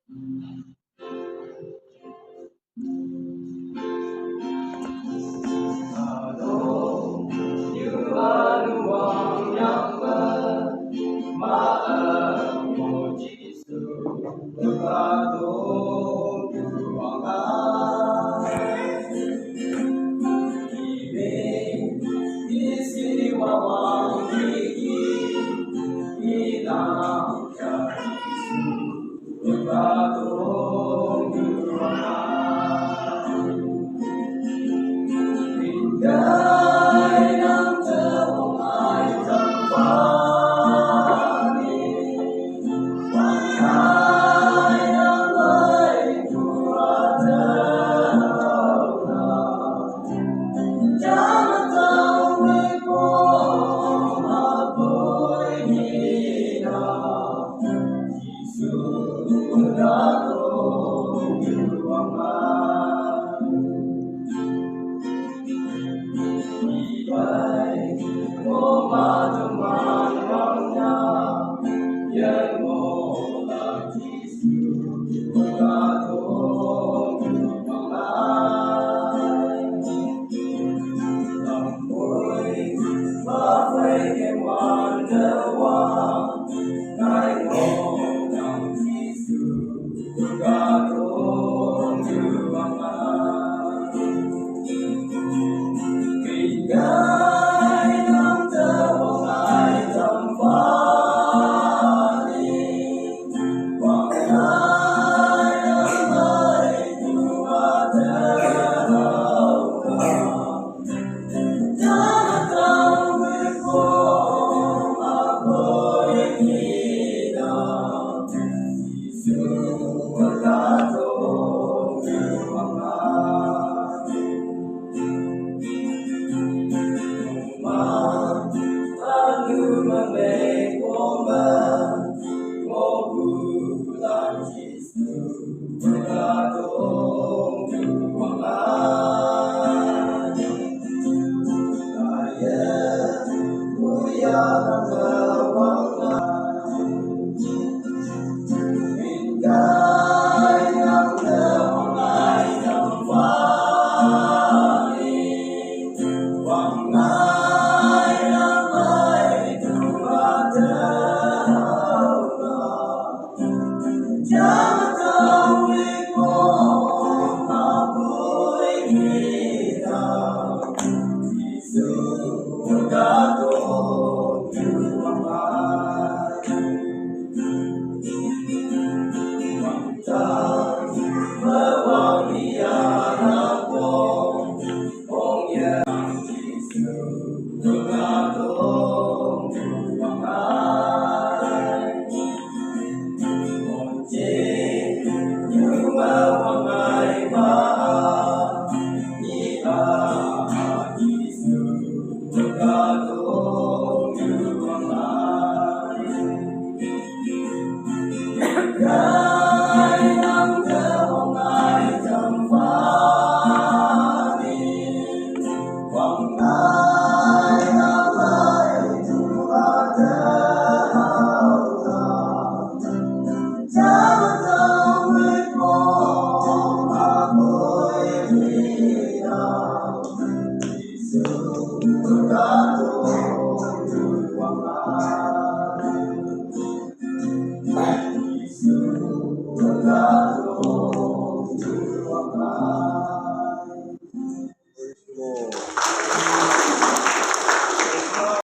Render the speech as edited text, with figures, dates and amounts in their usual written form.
Kalau uang yang bermaaf mujizu berkatun keuangan Ibing istimewa gigi hilang jadisu berkatun keuangan Hingga yang terumai tempani Wahai yang baik Tuhan Jangan tahu mengkau apa hina Yesus berkatun keuangan Baik, Oma teman-temannya yang mulai Yesus berkatun keuangan Namun, bahai kewan dewan Ngai ngomong Yesus berkatun keuangan Hingga yang terumai tempani Wahai yang baik Tuhan Jangan tahu mengkau apa yang hina Yesus berkatun keuangan Anu memekoma Mobulan Yesus berkatun keuangan Saya muliakan keuangan Hingga yang terumai tempani Wahai yang baik Tuhan Jangan tahu mengkau apa hina Yesus berkatun keuangan Wanita mewangi anakku Ong yang Yesus berkatun keuangan Moncing cuma wangai maaf Ia Yesus berkatun keuangan Gaya yang terumai tempani Wahai yang baik Tuhan Jangan tahu mengkau apa yang hina Yesus berkatun keuangan Yesus berkatun